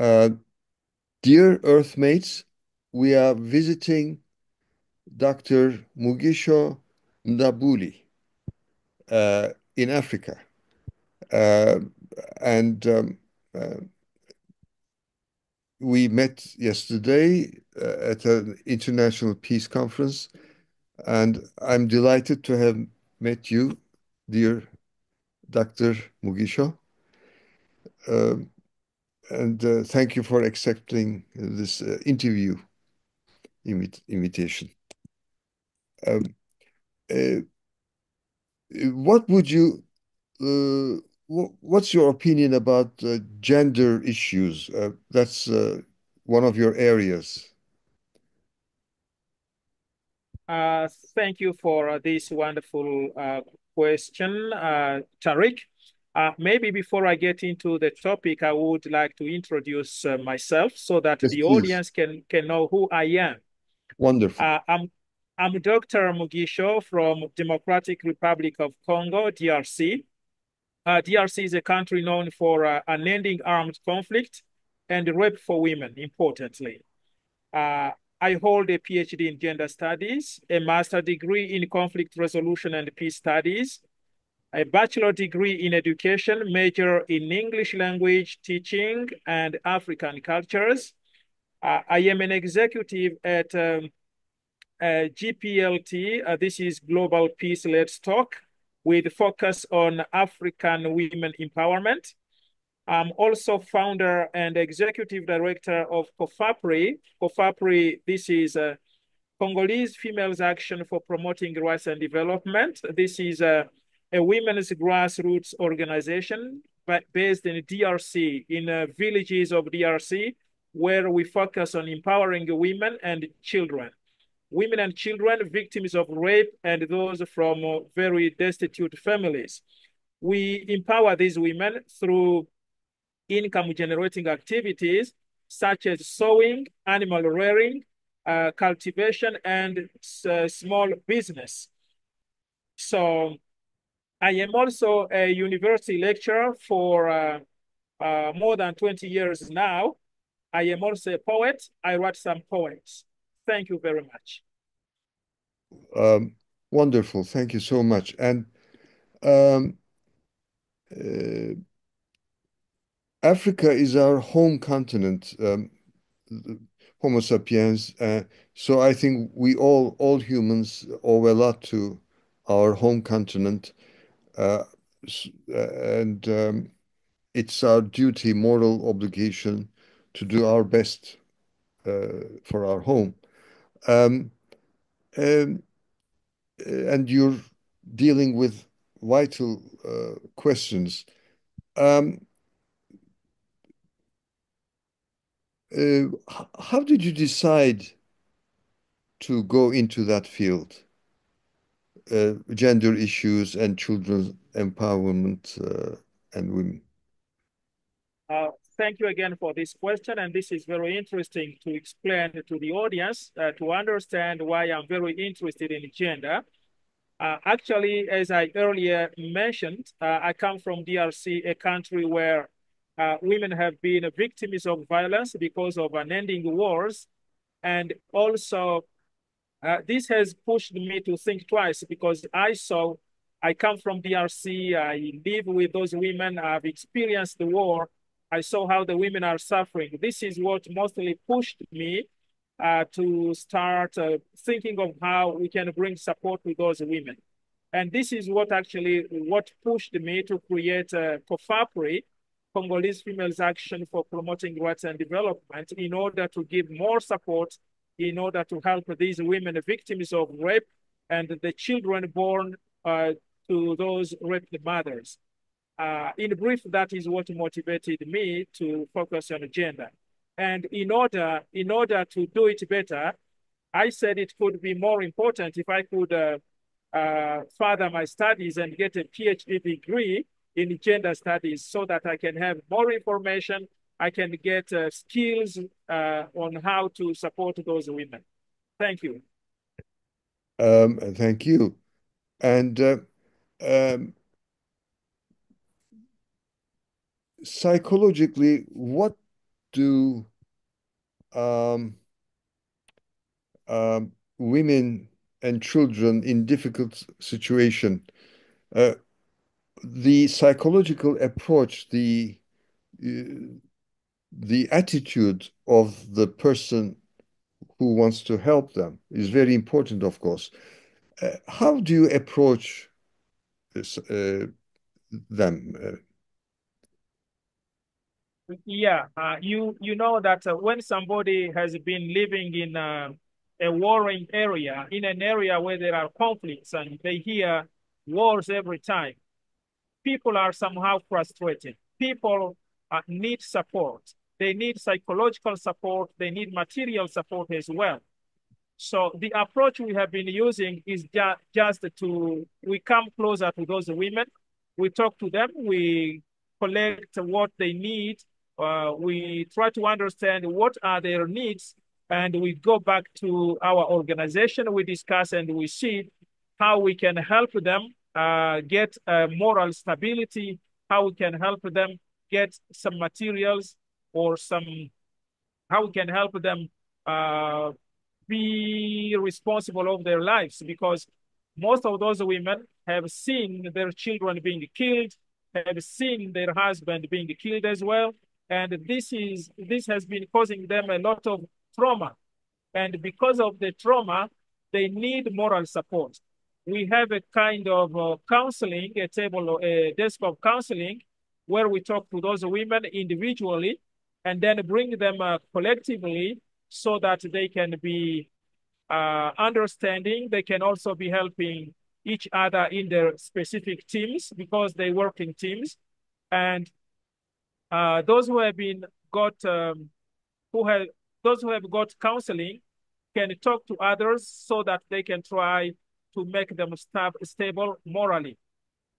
Uh, Dear Earthmates, we are visiting Dr. Mugisho Ndabuli in Africa. Uh, and uh, we met yesterday at an international peace conference, and I'm delighted to have met you, dear Dr. Mugisho. Um and thank you for accepting this interview invitation. Um, uh, what would you, what's your opinion about gender issues? That's one of your areas. Uh, Thank you for this wonderful question, Tarık. Maybe before I get into the topic, I would like to introduce myself so that Yes, the please. audience can know who I am. Wonderful. Uh, I'm I'm Dr. Mugisho from Democratic Republic of Congo, DRC. DRC is a country known for unending armed conflict and rape for women, importantly. Uh, I hold a PhD in gender studies, a master degree in conflict resolution and peace studies, a bachelor degree in education, major in English language teaching and African cultures. I am an executive at GPLT. This is Global Peace Let's Talk, with focus on African women empowerment. I'm also founder and executive director of COFAPRI. COFAPRI, this is Congolese Females Action for Promoting Rights and Development. This is a women's grassroots organization based in DRC, in villages of DRC, where we focus on empowering women and children. Women and children victims of rape and those from very destitute families. We empower these women through income generating activities such as sewing, animal rearing, cultivation, and small business. So I am also a university lecturer for more than 20 years now. I am also a poet. I write some poems. Thank you very much. Um, Wonderful. Thank you so much. And um, uh, Africa is our home continent, Homo sapiens. So I think we all humans owe a lot to our home continent. Uh, and it's our duty, moral obligation to do our best for our home. Um, um, and you're dealing with vital questions. Um, how did you decide to go into that field, gender issues and children's empowerment and women? Uh, Thank you again for this question. And this is very interesting to explain to the audience to understand why I'm very interested in gender. Actually, as I earlier mentioned, I come from DRC, a country where women have been victims of violence because of unending wars. And also, this has pushed me to think twice because I come from DRC, I live with those women, I've experienced the war, I saw how the women are suffering. This is what mostly pushed me to start thinking of how we can bring support to those women. And this is what pushed me to create COFAPRI, Congolese Females Action for Promoting Rights and Development, in order to give more support, in order to help these women victims of rape and the children born to those raped mothers. In brief, that is what motivated me to focus on gender. And in order to do it better, I said it could be more important if I could further my studies and get a PhD degree in gender studies so that I can have more information. I can get skills on how to support those women. Thank you. Thank you. And um, psychologically, what do um, women and children in difficult situation? Uh, the psychological approach, uh, the attitude of the person who wants to help them is very important, of course. How do you approach this, them? Yeah, you know that when somebody has been living in a warring area, in an area where there are conflicts and they hear wars every time, people are somehow frustrated. People need support. They need psychological support. They need material support as well. So the approach we have been using is just we come closer to those women. We talk to them. We collect what they need. We try to understand what are their needs, and we go back to our organization. We discuss and we see how we can help them get moral stability, how we can help them get some materials or how we can help them uh, be responsible of their lives, because most of those women have seen their children being killed, have seen their husband being killed as well, and this has been causing them a lot of trauma, and because of the trauma, they need moral support. We have a kind of counseling, a desk of counseling, where we talk to those women individually and then bring them collectively so that they can be understanding. They can also be helping each other in their specific teams because they work in teams. And those who have been got who have those who have got counseling can talk to others so that they can try to make them stable morally.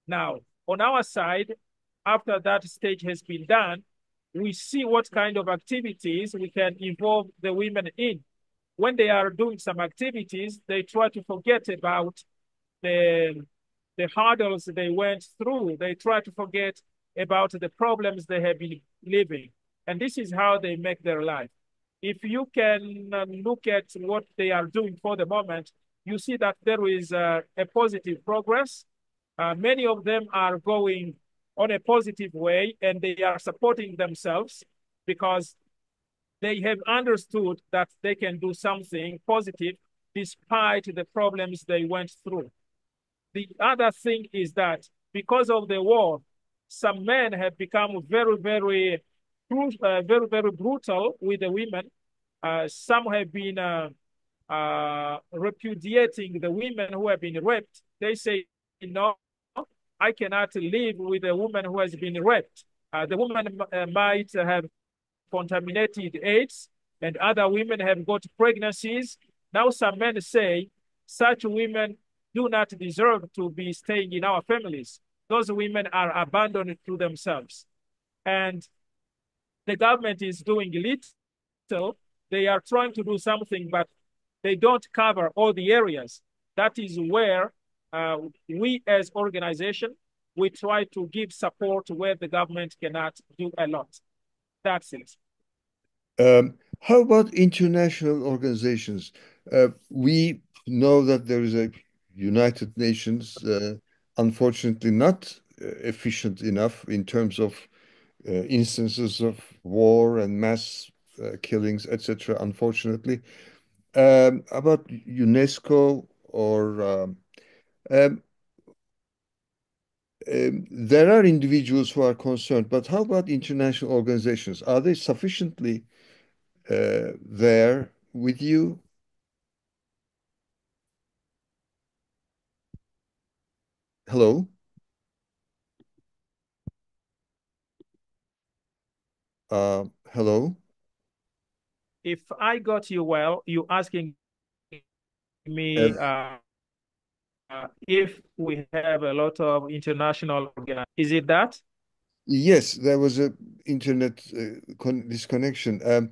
Now, on our side, after that stage has been done, we see what kind of activities we can involve the women in. When they are doing some activities, they try to forget about the, the hurdles they went through. They try to forget about the problems they have been living. And this is how they make their life. If you can look at what they are doing for the moment, you see that there is a positive progress. Many of them are going on a positive way and they are supporting themselves because they have understood that they can do something positive despite the problems they went through. The other thing is that because of the war, some men have become very brutal with the women. Some have been repudiating the women who have been raped. They say, no, I cannot live with a woman who has been raped. The woman might have contaminated AIDS, and other women have got pregnancies. Now some men say such women do not deserve to be staying in our families. Those women are abandoned to themselves. And the government is doing little. They are trying to do something, but they don't cover all the areas. That is where we as organization, we try to give support where the government cannot do a lot. That's it. How about international organizations? We know that there is a United Nations, unfortunately not efficient enough in terms of instances of war and mass killings, etc., unfortunately. About UNESCO or um, there are individuals who are concerned, but how about international organizations? Are they sufficiently there with you? Hello? Hello? If I got you well, you asking Uh, me if we have a lot of international organizations. Is it that? yes, there was a internet disconnection. Are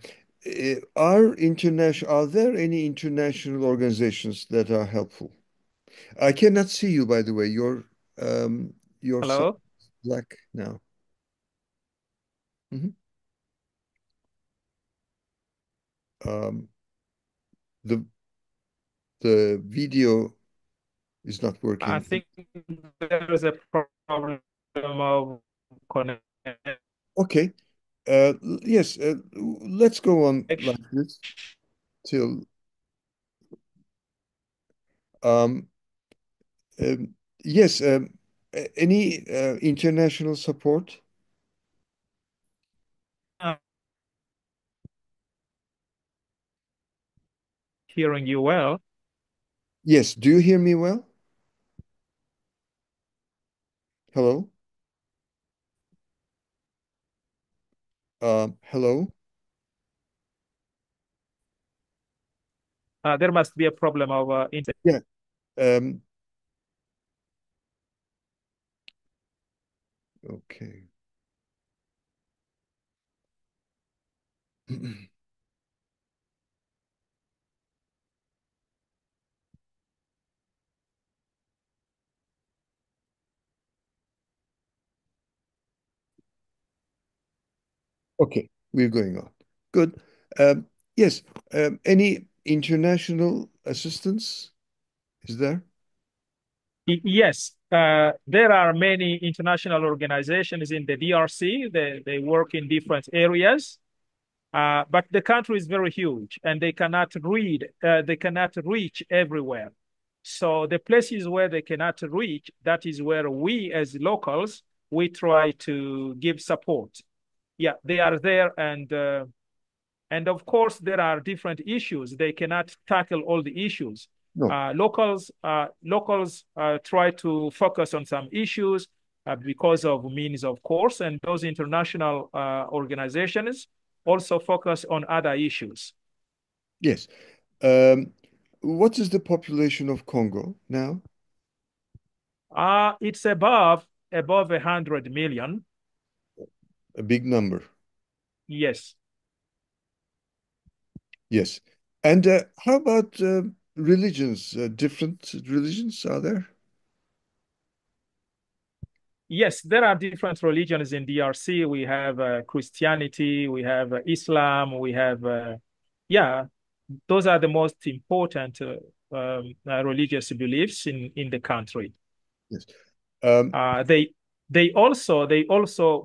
there any international organizations that are helpful? I cannot see you, by the way. Your sound Hello? is black now. Mhm. Um, the the video is not I working. think there is a problem of connection. Okay. Yes, let's go on like this till um, yes, any international support? Hearing you well. Yes, do you hear me well? Hello? Hello? There must be a problem of internet. Yeah. Um, okay. Okay, we're going on. Good. Um, yes, any international assistance is there? Yes, there are many international organizations in the DRC. They work in different areas, but the country is very huge, and they cannot reach everywhere. So the places where they cannot reach, that is where we as locals we try to give support. Yeah, they are there, and of course, there are different issues. They cannot tackle all the issues. No. Locals try to focus on some issues because of means, of course, and those international organizations also focus on other issues. Yes. Um, what is the population of Congo now? It's above 100 million. A big number. Yes. Yes. And how about religions? Different religions are there? Yes, there are different religions in DRC. We have Christianity, we have Islam, we have, yeah, those are the most important religious beliefs in the country. Yes. Um, Uh, they they also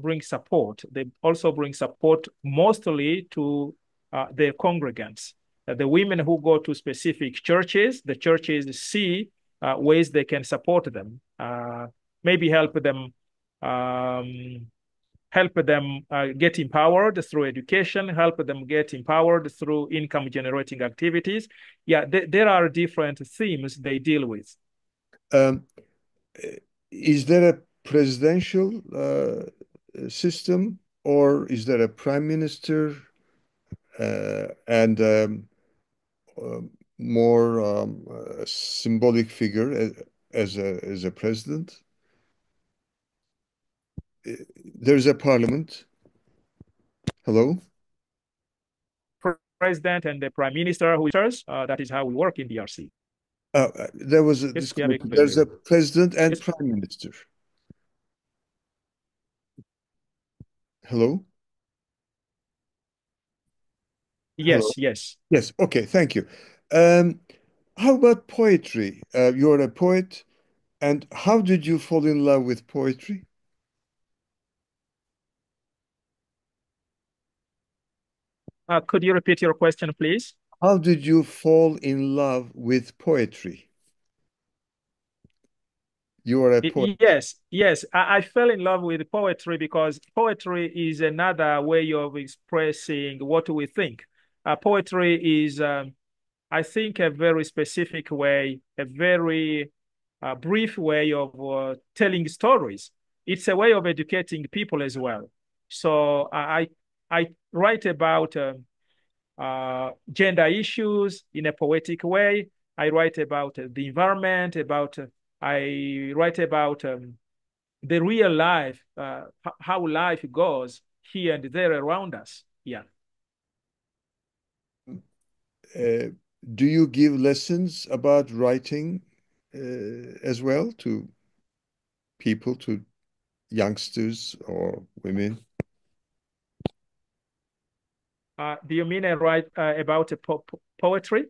bring support. They also bring support mostly to their congregants. The women who go to specific churches, the churches see ways they can support them, maybe um, help them get empowered through education, help them get empowered through income generating activities. Yeah, there are different themes they deal with. um, is there a presidential system or is there a prime minister and more a symbolic figure as a president? Uh, There's a parliament. Hello? President and the prime minister who is that is how we work in DRC. There was a Yes, yeah, disconnection. There's a president and yes, prime minister. Hello? Hello? yes, yes. Yes. Okay. Thank you. Um, how about poetry? You're a poet, and how did you fall in love with poetry? Could you repeat your question, please? How did you fall in love with poetry? You are a poet. Yes, yes. I fell in love with poetry because poetry is another way of expressing what we think. Poetry is, I think, a very specific way, a very brief way of telling stories. It's a way of educating people as well. So I write about gender issues in a poetic way. I write about the environment, I write about the real life, how life goes here and there around us. Yeah. Uh, do you give lessons about writing as well to people, to youngsters or women? Do you mean I write about poetry?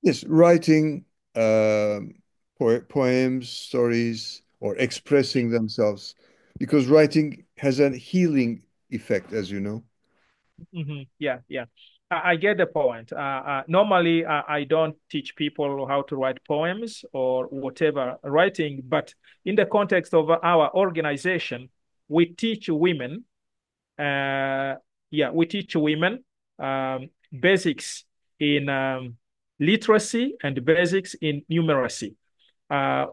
Yes, writing poems, stories, or expressing themselves, because writing has a healing effect, as you know. Yeah, yeah. I get the point. Normally, I don't teach people how to write poems or whatever writing, but in the context of our organization, we teach women. Uh, yeah, we teach women basics in literacy and basics in numeracy.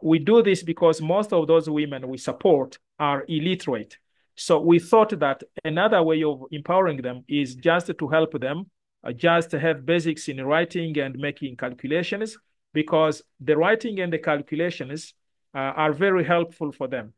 We do this because most of those women we support are illiterate. So we thought that another way of empowering them is just to help them just have basics in writing and making calculations, because the writing and the calculations are very helpful for them.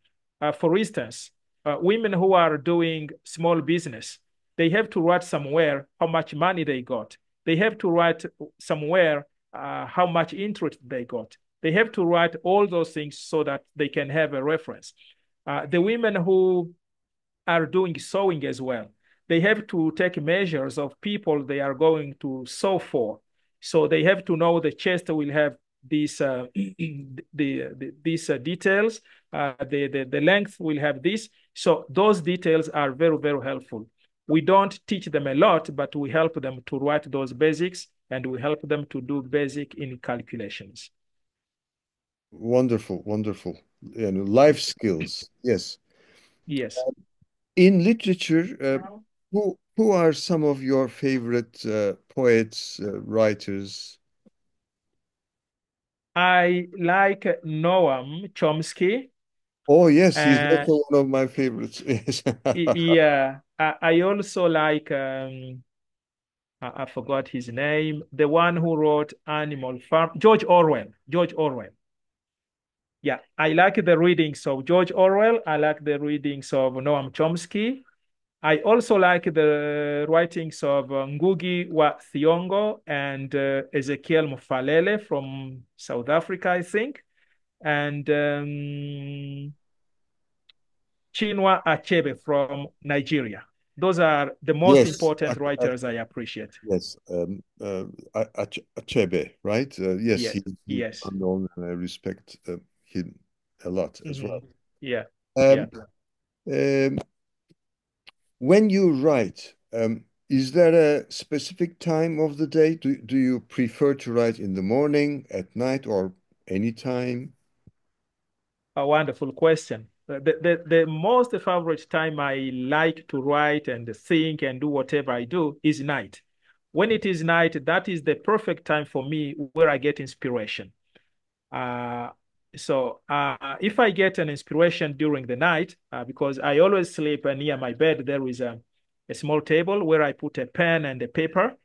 For instance, women who are doing small business, they have to write somewhere how much money they got. They have to write somewhere how much interest they got. They have to write all those things so that they can have a reference. The women who are doing sewing as well, they have to take measures of people they are going to sew for. So they have to know the chest will have these these details. The length will have this. So those details are very, very helpful. We don't teach them a lot, but we help them to write those basics, and we help them to do basic in calculations. Wonderful, wonderful. Life skills. Yes. Yes. In literature, who are some of your favorite poets, writers? I like Noam Chomsky. Oh, yes, he's Uh, also one of my favorites. Yes. yeah, I also like I forgot his name, the one who wrote Animal Farm, George Orwell. George Orwell. Yeah, I like the readings of George Orwell. I like the readings of Noam Chomsky. I also like the writings of Ngugi wa Thiong'o and Ezekiel Mufalele from South Africa, I think, and Chinua Achebe from Nigeria. Those are the most Yes, important writers I appreciate. yes. Achebe, right? Yes, Yes, he's yes. unknown, and I respect him a lot as well. Yeah, yeah. Um, um, when you write, is there a specific time of the day? Do you prefer to write in the morning, at night, or any time? A wonderful question. The most favorite time I like to write and think and do whatever I do is night. When it is night, that is the perfect time for me where I get inspiration. Uh, so if I get an inspiration during the night, because I always sleep near my bed, there is a small table where I put a pen and a paper.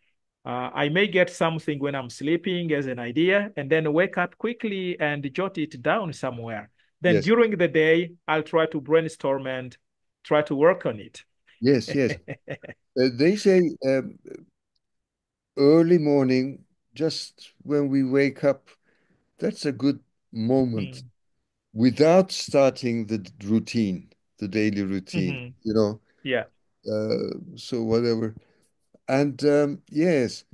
I may get something when I'm sleeping as an idea and then wake up quickly and jot it down somewhere. Then Yes, during the day, I'll try to brainstorm and try to work on it. yes, yes. They say early morning, just when we wake up, that's a good moment Mm. without starting the routine, the daily routine, Hmm. you know. Yeah. So whatever. And yes,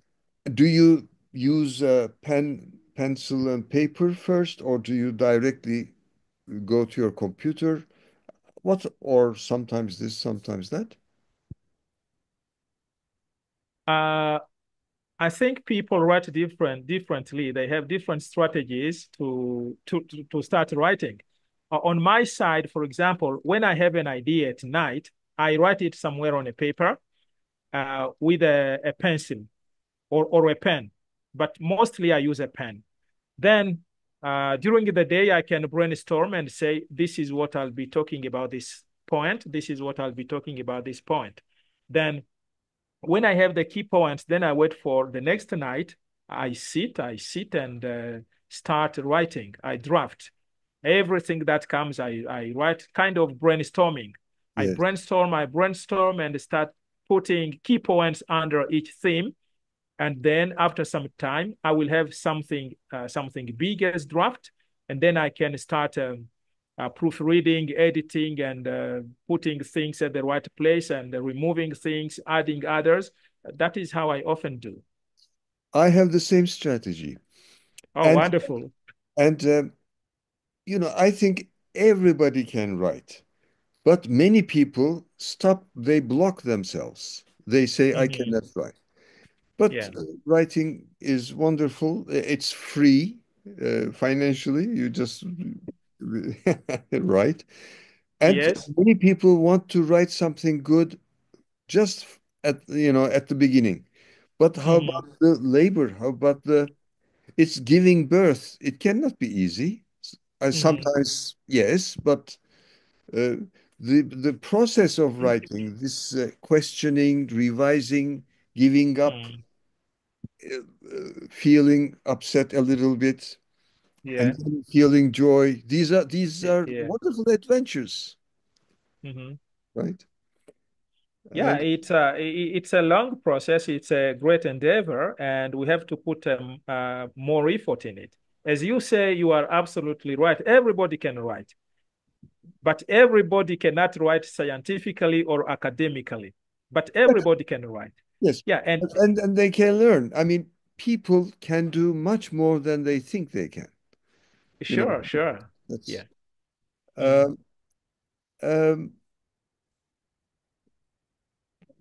do you use pencil and paper first, or do you directly go to your computer? What, or sometimes this, sometimes that? Uh, I think people write differently. They have different strategies to start writing. On my side, for example, when I have an idea at night, I write it somewhere on a paper with a pencil or a pen, but mostly I use a pen. Then during the day, I can brainstorm and say, this is what I'll be talking about this point. This is what I'll be talking about this point. Then when I have the key points, then I wait for the next night. I sit and start writing. I draft everything that comes. I write kind of brainstorming. Yes, I brainstorm and start putting key points under each theme. And then after some time, I will have something big as draft, and then I can start proofreading, editing, and putting things at the right place and removing things, adding others. That is how I often do. I have the same strategy. Oh, And wonderful. and I think everybody can write, but many people stop, they block themselves. They say, I Hmm. cannot write. But Yeah. writing is wonderful. It's free financially. You just write. And Yes. many people want to write something good just at the beginning. But how Hmm. about the labor? How about it's giving birth? It cannot be easy. Hmm. Sometimes, yes, but uh, the process of writing, this questioning, revising, giving up, Hmm. feeling upset a little bit, and Yeah. then feeling joy. These are Yeah. wonderful adventures, Hmm. right? Yeah, And it's a long process. It's a great endeavor, and we have to put more effort in it. As you say, you are absolutely right. Everybody can write, but everybody cannot write scientifically or academically. But everybody can write. yes, Yeah, and and they can learn. I mean, people can do much more than they think they can. You know, sure, sure. that's Yeah. Hmm. um, um,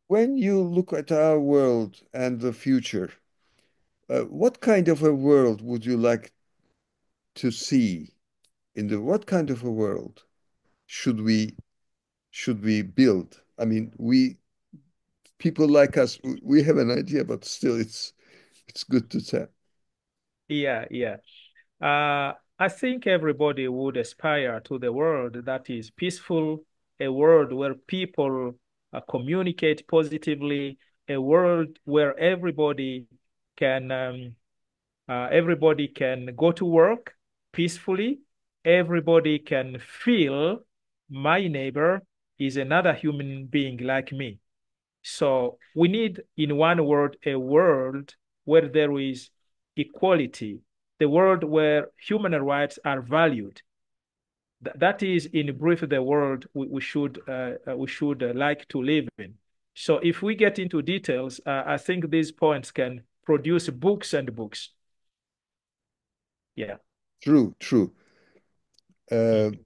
when you look at our world and the future, what kind of a world would you like to see what kind of a world should we build? I mean, we people like us, we have an idea, but still, it's good to tell. Yeah, yeah. I think everybody would aspire to the world that is peaceful, a world where people communicate positively, a world where can everybody can go to work peacefully, everybody can feel my neighbor is another human being like me. So we need, in one word, a world where there is equality, the world where human rights are valued. That is, in brief, the world we should like to live in. So if we get into details, I think these points can produce books and books. Yeah. True, true. Uh, Mm.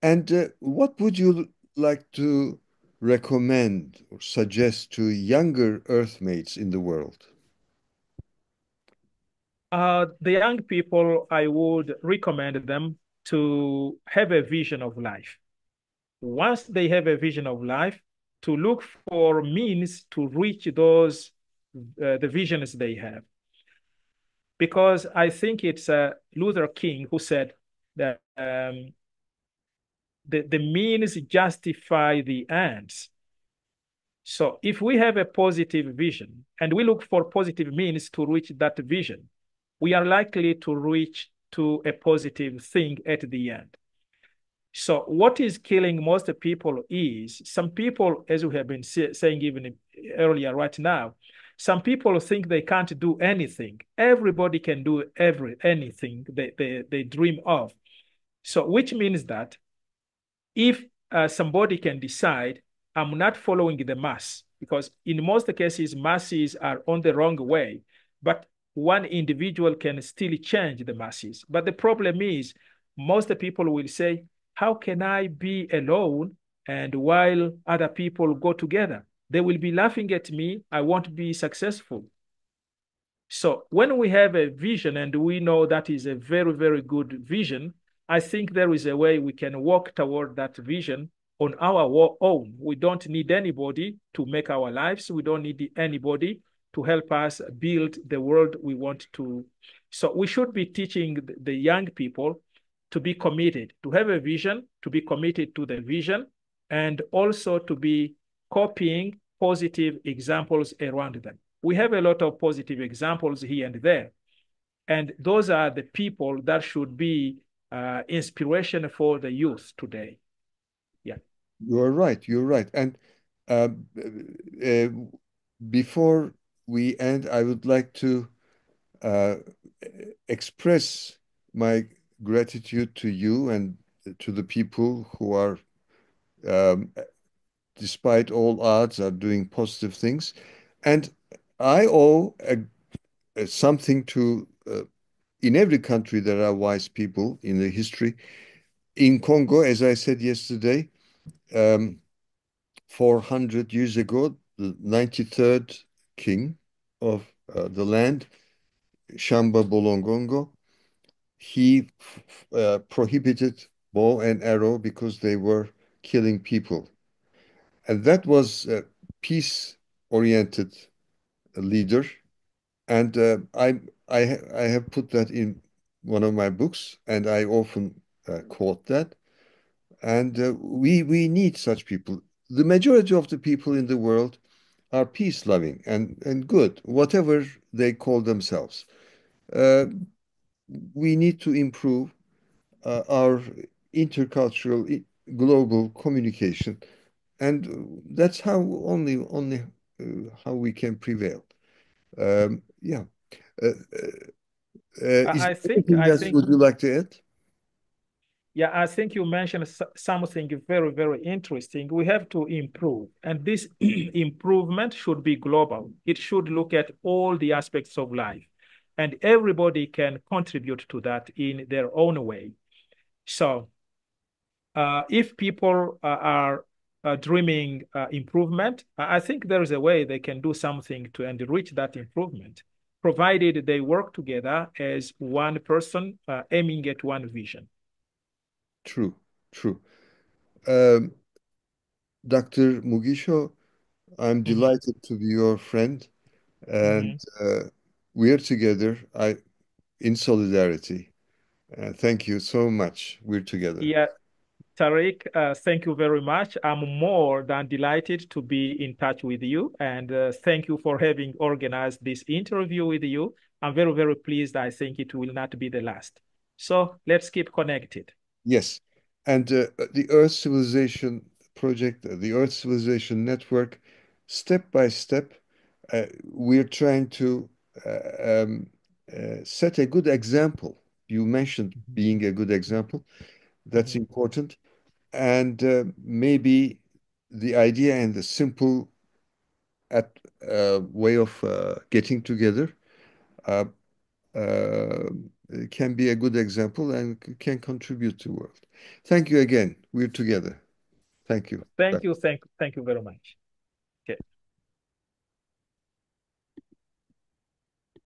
and what would you like to recommend or suggest to younger Earthmates in the world? The young people, I would recommend them to have a vision of life. Once they have a vision of life, to look for means to reach the visions they have. Because I think it's Luther King who said that the means justify the ends. So if we have a positive vision and we look for positive means to reach that vision, we are likely to reach to a positive thing at the end. So what is killing most people is some people, as we have been saying even earlier right now, some people think they can't do anything. Everybody can do anything they dream of. So which means that if somebody can decide, I'm not following the mass, because in most cases, masses are on the wrong way, but one individual can still change the masses. But the problem is, most people will say, how can I be alone and while other people go together? They will be laughing at me. I won't be successful. So when we have a vision and we know that is a very, very good vision, I think there is a way we can walk toward that vision on our own. We don't need anybody to make our lives. We don't need anybody to help us build the world we want to. So we should be teaching the young people to be committed, to have a vision, to be committed to the vision, and also to be copying positive examples around them. We have a lot of positive examples here and there. And those are the people that should be inspiration for the youth today. Yeah. You're right. You're right. And uh, uh, before we end, I would like to uh, express my gratitude to you and to the people who are, um, despite all odds, are doing positive things. And I owe something to, in every country, there are wise people in the history. In Congo, as I said yesterday, um, 400 years ago, the 93rd king of the land, Shamba Bolongongo, he prohibited bow and arrow because they were killing people. And that was a peace-oriented leader. And I have put that in one of my books, and I often quote that. And we need such people. The majority of the people in the world are peace-loving and good, whatever they call themselves. Uh, we need to improve our intercultural, global communication, and that's how only how we can prevail. Yeah. Uh, is I there think anything I else think would you like to add? Yeah, I think you mentioned something very, very interesting. We have to improve, and this improvement should be global. It should look at all the aspects of life, and everybody can contribute to that in their own way. So, if people are dreaming improvement, I think there is a way they can do something to enrich that improvement, provided they work together as one person aiming at one vision. True, true. Um, Dr. Mugisho, I'm Mhm, delighted to be your friend, and mhm. we're together. In solidarity. Thank you so much. We're together. Yeah, Tarek, thank you very much. I'm more than delighted to be in touch with you, and thank you for having organized this interview with you. I'm very, very pleased. I think it will not be the last. So let's keep connected. Yes. And the Earth Civilization Project, the Earth Civilization Network, step by step, we're trying to set a good example. You mentioned Mhm, being a good example. That's mhm. important. And maybe the idea and the simple at way of getting together uh, uh, can be a good example and can contribute to the world. Thank you again. We're together. Thank you. Thank you, thank you very much.